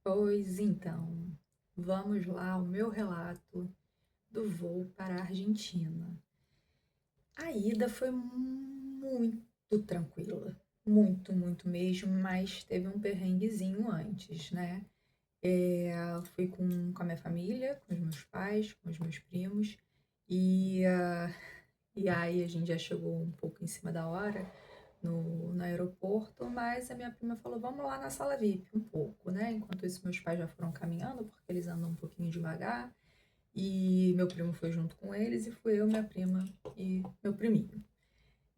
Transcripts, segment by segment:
Pois então, vamos lá, o meu relato do voo para a Argentina. A ida foi muito tranquila, muito mesmo, mas teve um perrenguezinho antes, né? Fui com a minha família, com os meus pais, com os meus primos, e, ah, e aí a gente já chegou um pouco em cima da hora no aeroporto, mas a minha prima falou, vamos lá na sala VIP um pouco, né? Enquanto isso, meus pais já foram caminhando, porque eles andam um pouquinho devagar, e meu primo foi junto com eles, e fui eu, minha prima e meu priminho.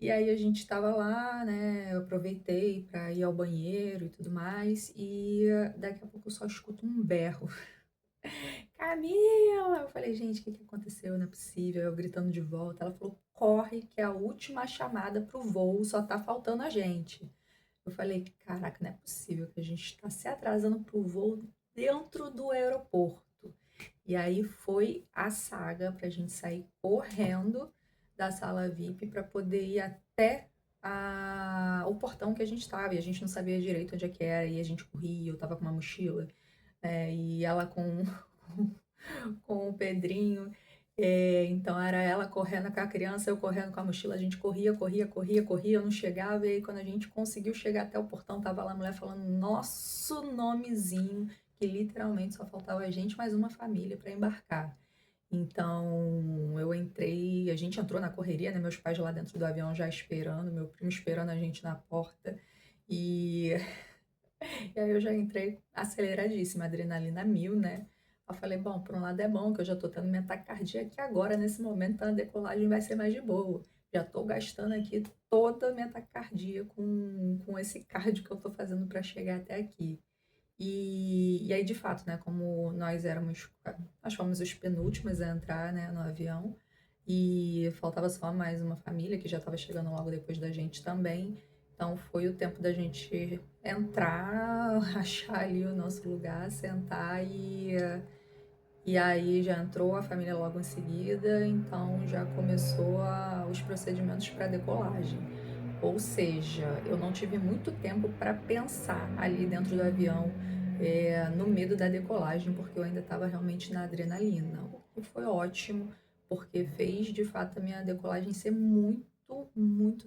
E aí a gente estava lá, né? Eu aproveitei para ir ao banheiro e tudo mais, e daqui a pouco eu só escuto um berro. Camila! Eu falei, gente, o que que aconteceu? Não é possível. Eu gritando de volta. Ela falou, corre, que é a última chamada pro voo, só tá faltando a gente. Eu falei, caraca, não é possível que a gente está se atrasando pro voo dentro do aeroporto. E aí foi a saga pra gente sair correndo da sala VIP para poder ir até o portão que a gente estava. E a gente não sabia direito onde é que era, e a gente corria, eu tava com uma mochila, e ela com o Pedrinho. Então era ela correndo com a criança, eu correndo com a mochila, a gente corria, eu não chegava, e aí quando a gente conseguiu chegar até o portão, tava lá a mulher falando nosso nomezinho, que literalmente só faltava a gente mais uma família para embarcar. Então eu entrei, a gente entrou na correria, né? Meus pais lá dentro do avião já esperando, meu primo esperando a gente na porta, e e aí eu já entrei aceleradíssima, adrenalina mil, né? Eu falei, bom, por um lado é bom que eu já tô tendo minha taquicardia aqui agora, nesse momento, então a decolagem vai ser mais de boa. Já tô gastando aqui toda a minha taquicardia com esse cardio que eu tô fazendo para chegar até aqui. E aí, de fato, né, como nós fomos os penúltimos a entrar, né, no avião, e faltava só mais uma família que já estava chegando logo depois da gente também. Então foi o tempo da gente entrar, achar ali o nosso lugar, sentar e aí já entrou a família logo em seguida, então já começou os procedimentos para decolagem. Ou seja, eu não tive muito tempo para pensar ali dentro do avião, no medo da decolagem, porque eu ainda estava realmente na adrenalina. O que foi ótimo, porque fez de fato a minha decolagem ser muito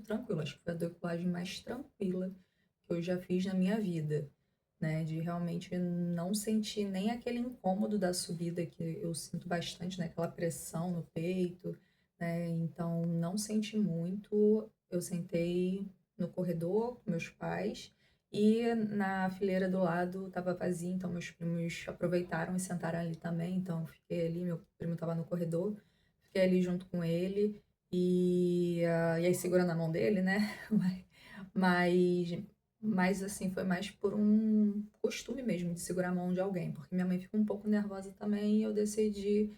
tranquila. Acho que foi a decolagem mais tranquila que eu já fiz na minha vida, né? De realmente não sentir nem aquele incômodo da subida que eu sinto bastante, né? Aquela pressão no peito, né? Então não senti muito. Eu sentei no corredor com meus pais e na fileira do lado estava vazia, então meus primos aproveitaram e sentaram ali também. Então eu fiquei ali, meu primo estava no corredor, fiquei ali junto com ele e aí segurando a mão dele, né? Mas, mas assim, foi mais por um costume mesmo de segurar a mão de alguém, porque minha mãe fica um pouco nervosa também e eu decidi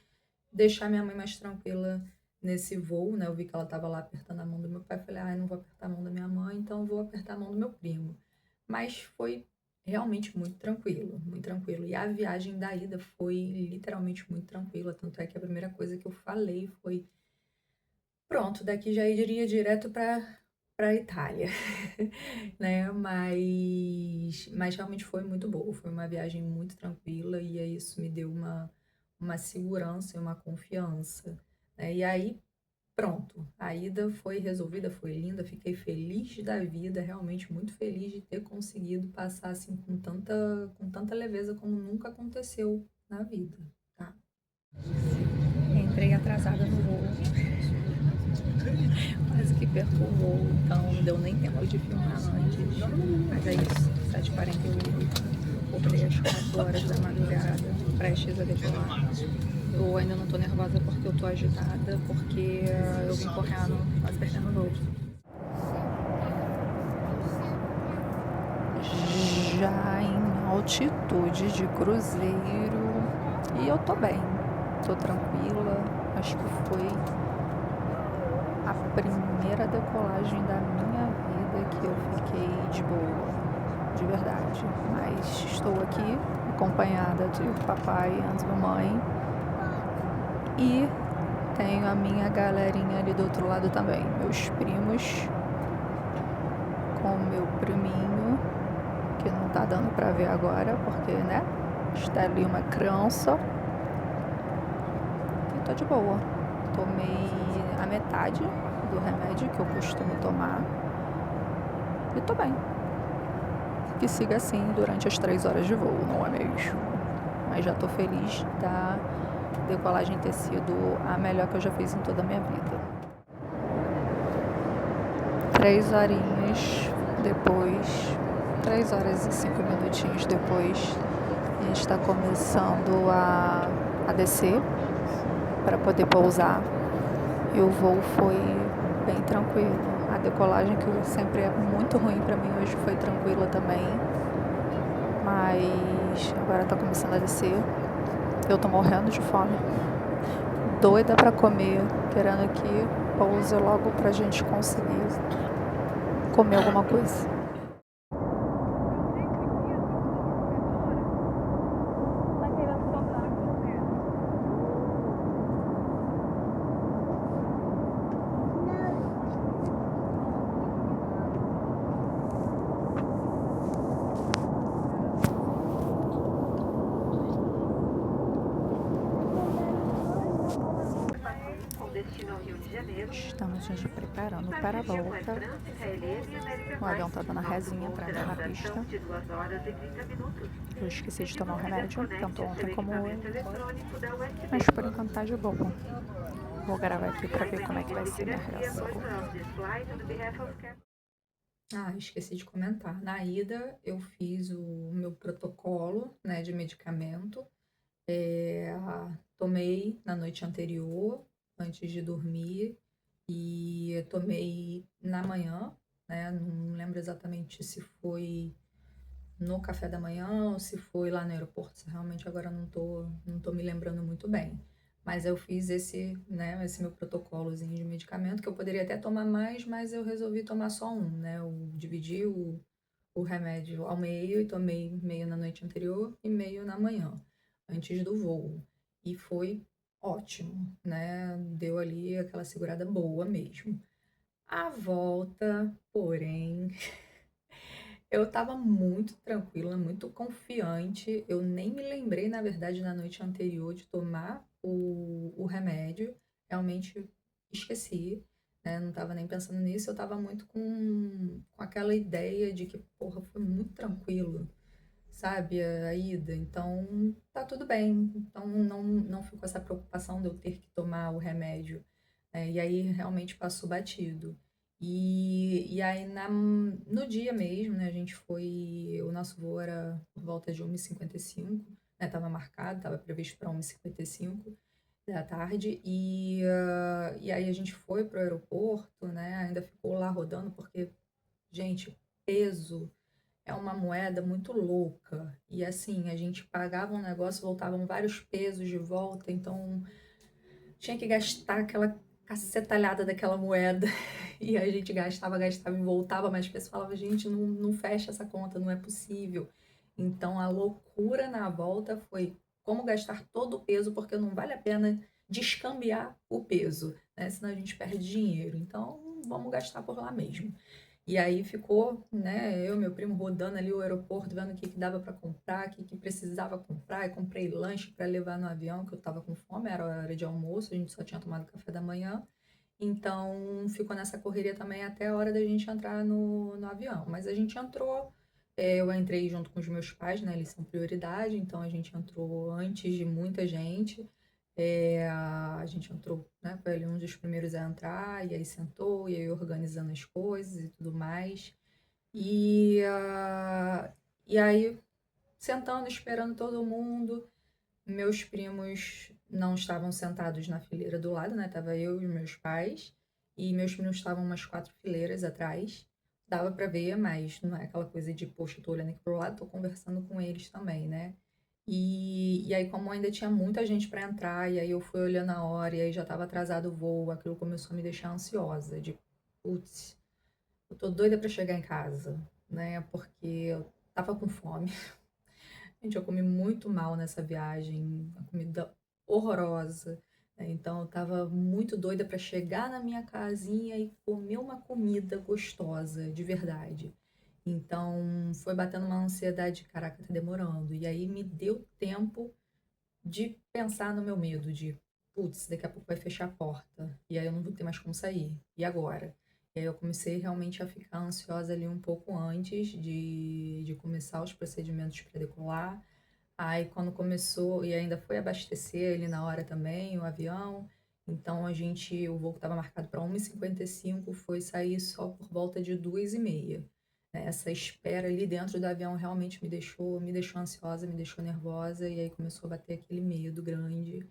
deixar minha mãe mais tranquila nesse voo, né? Eu vi que ela estava lá apertando a mão do meu pai, falei, ah, eu não vou apertar a mão da minha mãe, então eu vou apertar a mão do meu primo. Mas foi realmente muito tranquilo, muito tranquilo. E a viagem da ida foi literalmente muito tranquila, tanto é que a primeira coisa que eu falei foi, pronto, daqui já iria direto para Itália, né? Mas realmente foi muito boa, foi uma viagem muito tranquila e aí isso me deu uma segurança e uma confiança, né? E aí, pronto, a ida foi resolvida, foi linda, fiquei feliz da vida, realmente muito feliz de ter conseguido passar assim com tanta leveza como nunca aconteceu na vida, tá? Entrei atrasada no voo, quase que perco o voo, então não deu nem tempo de filmar antes. Mas é isso, 7h48, acordei às 4 horas da madrugada, prestes a decolar. Eu ainda não tô nervosa porque eu tô agitada, porque eu vim correndo, quase perdendo o voo. Já em altitude de cruzeiro, e eu tô bem, tô tranquila, acho que foi a primeira decolagem da minha vida que eu fiquei de boa, de verdade. Mas estou aqui acompanhada de papai e de mamãe e tenho a minha galerinha ali do outro lado também, meus primos com meu priminho, que não tá dando pra ver agora, porque, né? Está ali uma criança e tô de boa. Tomei a metade do remédio que eu costumo tomar e tô bem. Que siga assim durante as 3 horas de voo, não é mesmo? Mas já tô feliz da decolagem ter sido a melhor que eu já fiz em toda a minha vida. 3 horinhas depois, 3 horas e 5 minutinhos depois, a gente está começando a descer para poder pousar. E o voo foi bem tranquilo. A decolagem, que sempre é muito ruim para mim, hoje foi tranquila também. Mas agora tá começando a descer. Eu tô morrendo de fome. Doida para comer, querendo que pouse logo pra gente conseguir comer alguma coisa. Estamos nos preparando para a volta. O avião tá dando a resinha para entrar na pista. Eu esqueci de tomar o remédio, tanto ontem como hoje. Mas por enquanto tá de boa. Vou gravar aqui para ver como é que vai ser minha reação. Ah, esqueci de comentar. Na ida, eu fiz o meu protocolo, né, de medicamento. Tomei na noite anterior, antes de dormir, e tomei na manhã, né? Não lembro exatamente se foi no café da manhã ou se foi lá no aeroporto. Realmente agora não tô me lembrando muito bem. Mas eu fiz esse, né, esse meu protocolozinho de medicamento, que eu poderia até tomar mais, mas eu resolvi tomar só um, né? Eu dividi o remédio ao meio e tomei meio na noite anterior e meio na manhã, antes do voo. E foi ótimo, né? Deu ali aquela segurada boa mesmo. A volta, porém, eu estava muito tranquila, muito confiante. Eu nem me lembrei, na verdade, na noite anterior de tomar o remédio. Realmente esqueci, né? Não estava nem pensando nisso. Eu estava muito com aquela ideia de que, porra, foi muito tranquilo, sabe, a ida. Então, tá tudo bem. Então, não ficou essa preocupação de eu ter que tomar o remédio. E aí realmente passou batido. E aí no dia mesmo, né, a gente foi. O nosso voo era por volta de 1h55, né? Tava marcado, tava previsto para 1h55 da tarde. E aí a gente foi pro aeroporto, né? Ainda ficou lá rodando, porque, gente, peso é uma moeda muito louca. E assim, a gente pagava um negócio, voltavam vários pesos de volta, então tinha que gastar aquela cacetalhada daquela moeda. E a gente gastava e voltava, mas as pessoas falavam, gente, não fecha essa conta, não é possível. Então a loucura na volta foi como gastar todo o peso, porque não vale a pena descambiar o peso, né? Senão a gente perde dinheiro. Então vamos gastar por lá mesmo. E aí ficou, né, eu e meu primo rodando ali o aeroporto, vendo o que dava para comprar, o que precisava comprar. E comprei lanche para levar no avião, que eu estava com fome, era hora de almoço, a gente só tinha tomado café da manhã. Então ficou nessa correria também até a hora da gente entrar no avião. Mas a gente entrou, eu entrei junto com os meus pais, né, eles são prioridade, então a gente entrou antes de muita gente. A gente entrou, né, foi ali um dos primeiros a entrar, e aí sentou, e aí organizando as coisas e tudo mais. E, e aí, sentando, esperando todo mundo, meus primos não estavam sentados na fileira do lado, né? Tava eu e meus pais, e meus primos estavam umas 4 fileiras atrás. Dava para ver, mas não é aquela coisa de, poxa, eu tô olhando aqui pro lado, tô conversando com eles também, né? E aí, como ainda tinha muita gente para entrar, e aí eu fui olhando a hora, e aí já estava atrasado o voo, aquilo começou a me deixar ansiosa, de, putz, eu tô doida para chegar em casa, né? Porque eu tava com fome. Gente, eu comi muito mal nessa viagem, uma comida horrorosa, né? Então eu tava muito doida para chegar na minha casinha e comer uma comida gostosa, de verdade. Então foi batendo uma ansiedade: "Caraca, tá demorando". E aí me deu tempo de pensar no meu medo de: "Putz, daqui a pouco vai fechar a porta, e aí eu não vou ter mais como sair. E agora?". E aí eu comecei realmente a ficar ansiosa ali um pouco antes de começar os procedimentos para decolar. Aí quando começou e ainda foi abastecer ali na hora também o avião, então o voo que estava marcado para 1h55 foi sair só por volta de 2h30, né. Essa espera ali dentro do avião realmente me deixou ansiosa, me deixou nervosa, e aí começou a bater aquele medo grande.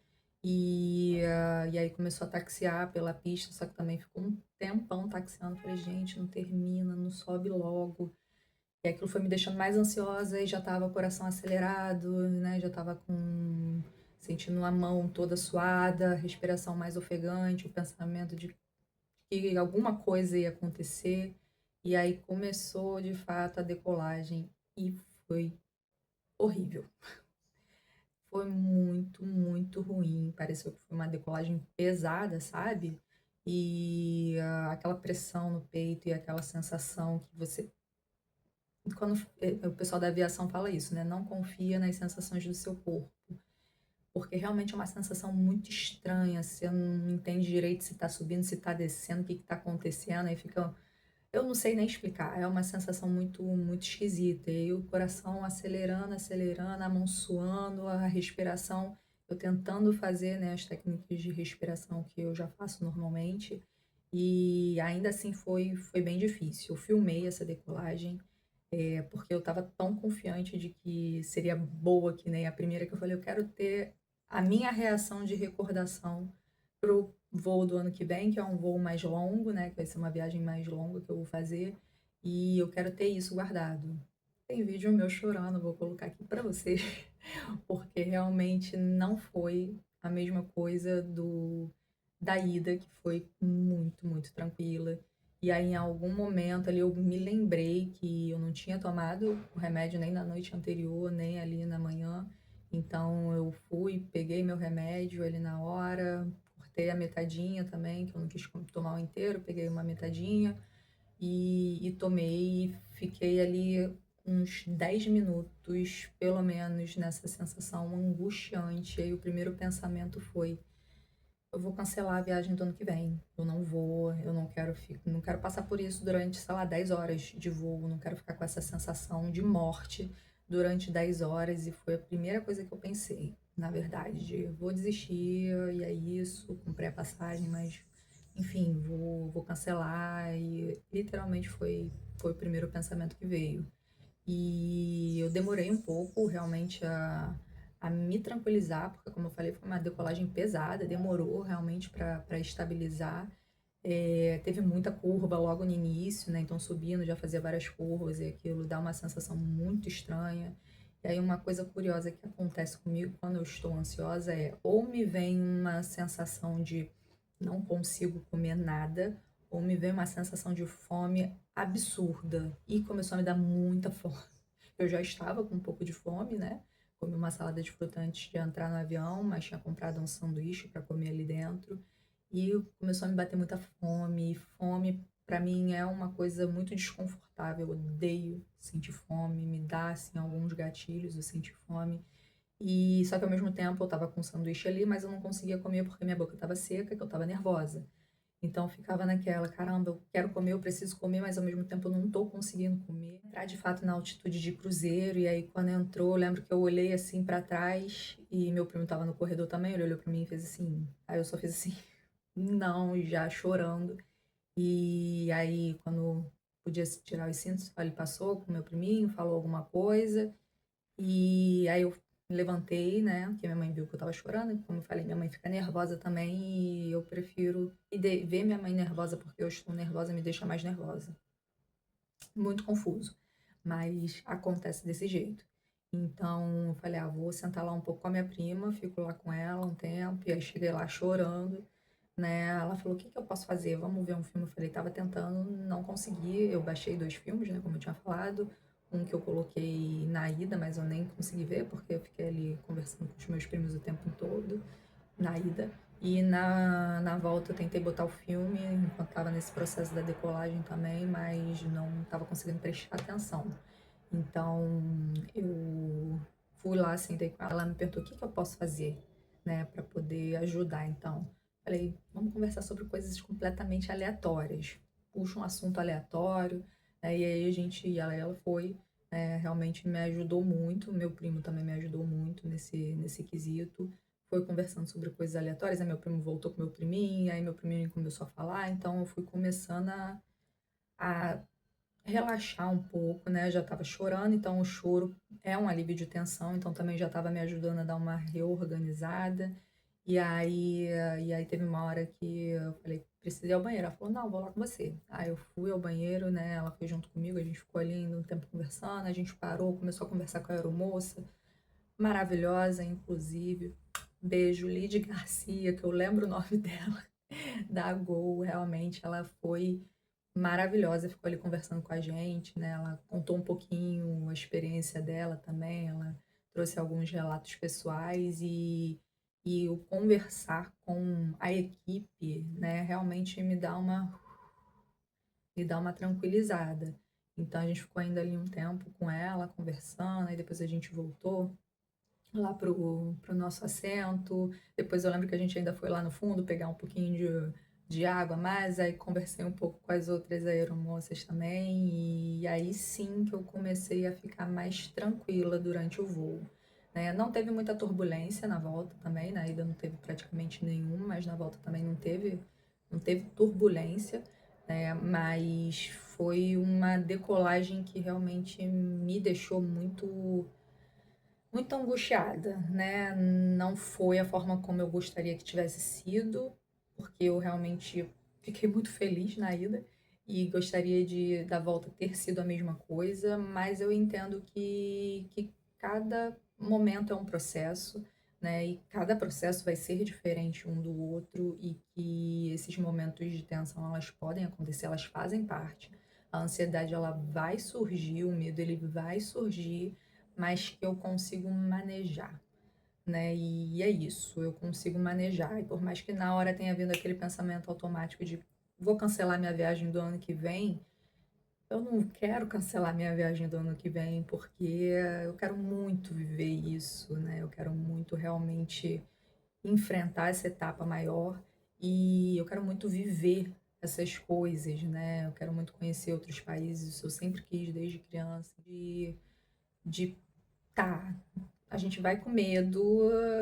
E aí começou a taxiar pela pista, só que também ficou um tempão taxiando, falei: "Gente, não termina, não sobe logo". E aquilo foi me deixando mais ansiosa e já estava o coração acelerado, né, já estava sentindo a mão toda suada, a respiração mais ofegante, o pensamento de que alguma coisa ia acontecer. E aí começou de fato a decolagem e foi horrível. Foi muito, muito ruim, pareceu que foi uma decolagem pesada, sabe. Aquela pressão no peito e aquela sensação que você o pessoal da aviação fala isso, né, não confia nas sensações do seu corpo, porque realmente é uma sensação muito estranha, você não entende direito se está subindo, se está descendo, o que está acontecendo, aí fica eu não sei nem explicar, é uma sensação muito muito esquisita, e aí o coração acelerando, acelerando, a mão suando, a respiração eu tentando fazer, né, as técnicas de respiração que eu já faço normalmente, e ainda assim foi bem difícil. Eu filmei essa decolagem, porque eu estava tão confiante de que seria boa, que nem a primeira, que eu falei: "Eu quero ter a minha reação de recordação para o voo do ano que vem", que é um voo mais longo, né, que vai ser uma viagem mais longa que eu vou fazer, e eu quero ter isso guardado. Tem vídeo meu chorando, vou colocar aqui para vocês, porque realmente não foi a mesma coisa da ida, que foi muito, muito tranquila. E aí, em algum momento ali, eu me lembrei que eu não tinha tomado o remédio nem na noite anterior, nem ali na manhã. Então eu fui, peguei meu remédio ali na hora, cortei a metadinha também, que eu não quis tomar o inteiro, peguei uma metadinha e tomei e fiquei ali uns 10 minutos, pelo menos, nessa sensação angustiante. Aí o primeiro pensamento foi: eu vou cancelar a viagem do ano que vem. Eu não vou, eu não quero passar por isso durante, sei lá, 10 horas de voo, não quero ficar com essa sensação de morte durante 10 horas, e foi a primeira coisa que eu pensei, na verdade, de vou desistir e é isso, comprei a passagem, mas enfim, vou cancelar, e literalmente foi o primeiro pensamento que veio. E eu demorei um pouco realmente a me tranquilizar, porque como eu falei, foi uma decolagem pesada, demorou realmente para estabilizar. Teve muita curva logo no início, né, então subindo já fazia várias curvas e aquilo dá uma sensação muito estranha. E aí uma coisa curiosa que acontece comigo quando eu estou ansiosa é, ou me vem uma sensação de não consigo comer nada, ou me vem uma sensação de fome absurda, e começou a me dar muita fome. Eu já estava com um pouco de fome, né, comi uma salada de fruta antes de entrar no avião, mas tinha comprado um sanduíche para comer ali dentro, e começou a me bater muita fome, e fome para mim é uma coisa muito desconfortável, eu odeio sentir fome, me dá, assim, alguns gatilhos eu sentir fome. E só que ao mesmo tempo eu estava com o sanduíche ali, mas eu não conseguia comer porque minha boca estava seca, que eu estava nervosa. Então ficava naquela: "Caramba, eu quero comer, eu preciso comer, mas ao mesmo tempo eu não estou conseguindo comer". Entrar de fato na altitude de cruzeiro, e aí quando entrou, eu lembro que eu olhei assim para trás e meu primo estava no corredor também, ele olhou para mim e fez assim, aí eu só fiz assim: "Não", já chorando. E aí quando podia se tirar os cintos, ele passou com meu priminho, falou alguma coisa, e aí eu levantei, né, porque minha mãe viu que eu estava chorando, como eu falei, minha mãe fica nervosa também, e eu prefiro ver minha mãe nervosa porque eu estou nervosa me deixa mais nervosa. Muito confuso, mas acontece desse jeito. Então eu falei: "Ah, vou sentar lá um pouco com a minha prima", fico lá com ela um tempo, e aí cheguei lá chorando, né, ela falou: "O que que eu posso fazer? Vamos ver um filme?". Eu falei: "Estava tentando, não consegui". Eu baixei 2 filmes, né, como eu tinha falado, um que eu coloquei na ida, mas eu nem consegui ver, porque eu fiquei ali conversando com os meus primos o tempo todo, na ida. E na volta eu tentei botar o filme enquanto estava nesse processo da decolagem também, mas não estava conseguindo prestar atenção. Então eu fui lá, sentei com ela, ela me perguntou o que que eu posso fazer, né, para poder ajudar. Então, falei, vamos conversar sobre coisas completamente aleatórias. Puxa um assunto aleatório, né, e aí a gente, e ela foi, realmente me ajudou muito. Meu primo também me ajudou muito nesse quesito. Foi conversando sobre coisas aleatórias, aí meu primo voltou com meu priminho, aí meu priminho começou a falar, então eu fui começando a relaxar um pouco, né, já estava chorando, então o choro é um alívio de tensão, então também já estava me ajudando a dar uma reorganizada. E aí teve uma hora que eu falei: "Preciso ir ao banheiro", ela falou: "Não, vou lá com você". Aí eu fui ao banheiro, né, ela foi junto comigo, a gente ficou ali ainda um tempo conversando, a gente parou, começou a conversar com a aeromoça, maravilhosa inclusive. Beijo, Lidy Garcia, que eu lembro o nome dela, da Gol, realmente ela foi maravilhosa, ficou ali conversando com a gente, né, ela contou um pouquinho a experiência dela também, ela trouxe alguns relatos pessoais e o conversar com a equipe, né, realmente me dá uma tranquilizada. Então a gente ficou ainda ali um tempo com ela, conversando, aí depois a gente voltou lá pro nosso assento. Depois eu lembro que a gente ainda foi lá no fundo pegar um pouquinho de água a mais, aí conversei um pouco com as outras aeromoças também, e aí sim que eu comecei a ficar mais tranquila durante o voo, né. Não teve muita turbulência na volta também, na ida não teve praticamente nenhuma, mas na volta também não teve turbulência, né, mas foi uma decolagem que realmente me deixou muito angustiada, né, não foi a forma como eu gostaria que tivesse sido, porque eu realmente fiquei muito feliz na ida e gostaria da volta ter sido a mesma coisa, mas eu entendo que cada momento é um processo, né, e cada processo vai ser diferente um do outro e que esses momentos de tensão, elas podem acontecer, elas fazem parte. A ansiedade, ela vai surgir, o medo, ele vai surgir, mas que eu consigo manejar, né, e é isso, eu consigo manejar. E por mais que na hora tenha vindo aquele pensamento automático de: "Vou cancelar minha viagem do ano que vem", eu não quero cancelar minha viagem do ano que vem, porque eu quero muito viver isso, né, eu quero muito realmente enfrentar essa etapa maior, e eu quero muito viver essas coisas, né, eu quero muito conhecer outros países, isso eu sempre quis desde criança, de tá, a gente vai com medo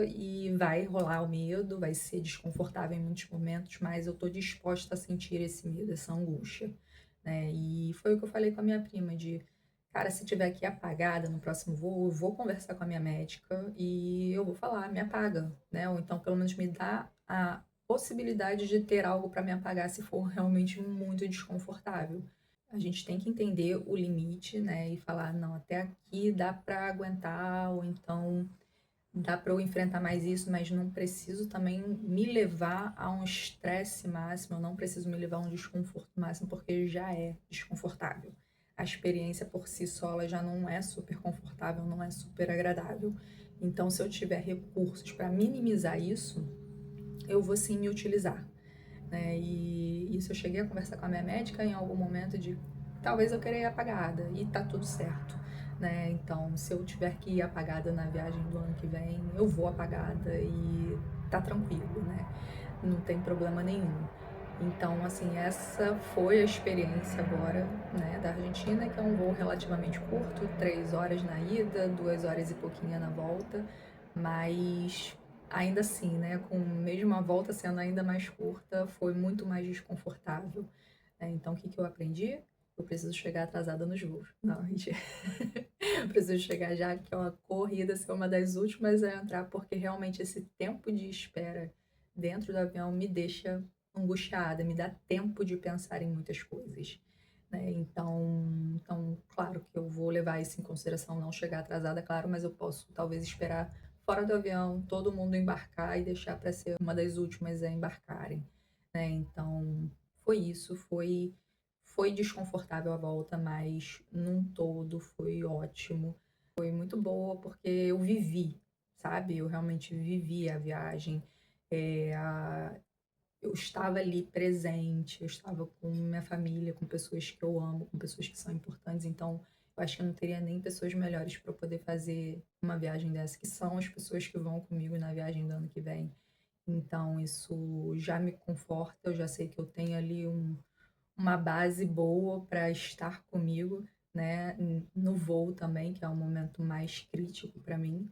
e vai rolar o medo, vai ser desconfortável em muitos momentos, mas eu tô disposta a sentir esse medo, essa angústia, né. E foi o que eu falei com a minha prima de: "Cara, se tiver que ir apagada no próximo voo, eu vou conversar com a minha médica e eu vou falar: 'Me apaga'", né, ou então pelo menos me dá a possibilidade de ter algo para me apagar se for realmente muito desconfortável. A gente tem que entender o limite, né, e falar: "Não, até aqui dá para aguentar", ou então: "Dá para eu enfrentar mais isso, mas não preciso também me levar a um estresse máximo, eu não preciso me levar a um desconforto máximo, porque já é desconfortável. A experiência por si só, ela já não é super confortável, não é super agradável. Então, se eu tiver recursos para minimizar isso, eu vou sim me utilizar", né. E isso eu cheguei a conversar com a minha médica em algum momento de talvez eu queira ir apagada e tá tudo certo, né. Então, se eu tiver que ir apagada na viagem do ano que vem, eu vou apagada e tá tranquilo, né, não tem problema nenhum. Então, assim, essa foi a experiência agora, né, da Argentina, que é um voo relativamente curto, 3 horas na ida, 2 horas e pouquinho na volta, mas ainda assim, né, com mesmo a volta sendo ainda mais curta, foi muito mais desconfortável, né. Então o que que eu aprendi? Eu preciso chegar atrasada nos voos. Não, mentira. Eu preciso chegar já que é uma corrida, ser uma das últimas a entrar, porque realmente esse tempo de espera dentro do avião me deixa angustiada, me dá tempo de pensar em muitas coisas, né. Então, claro que eu vou levar isso em consideração, não chegar atrasada, claro, mas eu posso talvez esperar fora do avião, todo mundo embarcar e deixar para ser uma das últimas a embarcarem, né. Então, foi isso, foi desconfortável a volta, mas num todo foi ótimo. Foi muito boa, porque eu vivi, sabe, eu realmente vivi a viagem. Eu estava ali presente, eu estava com minha família, com pessoas que eu amo, com pessoas que são importantes, então eu acho que eu não teria nem pessoas melhores para poder fazer uma viagem dessa, que são as pessoas que vão comigo na viagem do ano que vem. Então isso já me conforta, eu já sei que eu tenho ali uma base boa para estar comigo, né, no voo também, que é o momento mais crítico para mim.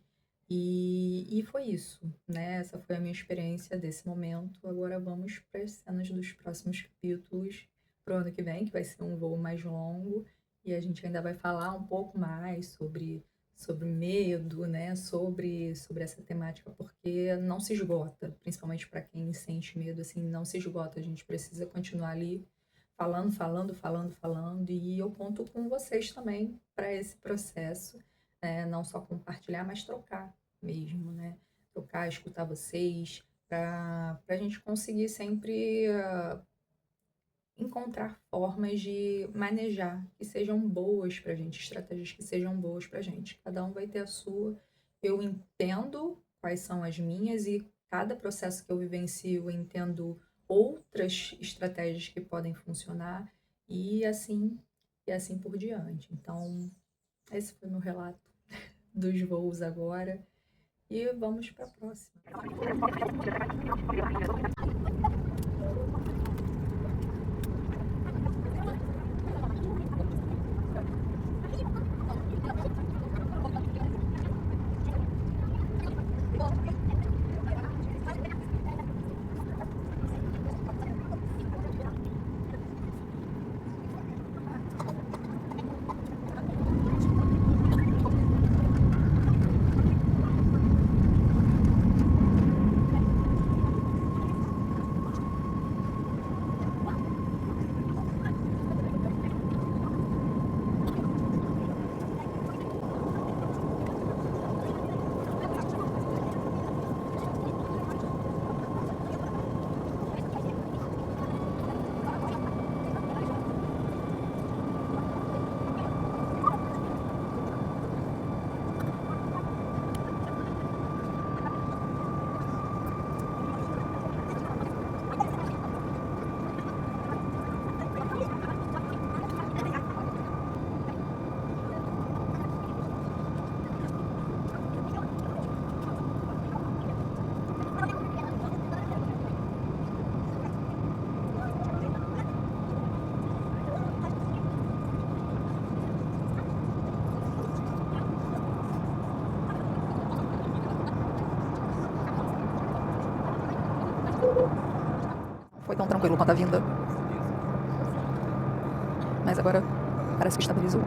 E foi isso, né, essa foi a minha experiência desse momento. Agora vamos para as cenas dos próximos capítulos, para o ano que vem, que vai ser um voo mais longo, e a gente ainda vai falar um pouco mais sobre medo, né, sobre essa temática, porque não se esgota, principalmente para quem sente medo, assim, não se esgota, a gente precisa continuar ali falando, falando, falando, falando, e eu conto com vocês também para esse processo, né, não só compartilhar, mas trocar mesmo, né? Trocar, escutar vocês, para a gente conseguir sempre encontrar formas de manejar que sejam boas para a gente, estratégias que sejam boas para a gente. Cada um vai ter a sua. Eu entendo quais são as minhas e cada processo que eu vivencio, eu entendo outras estratégias que podem funcionar e assim por diante. Então, esse foi meu relato dos voos agora e vamos para a próxima. Foi tão tranquilo quanto a vinda. Mas agora parece que estabilizou.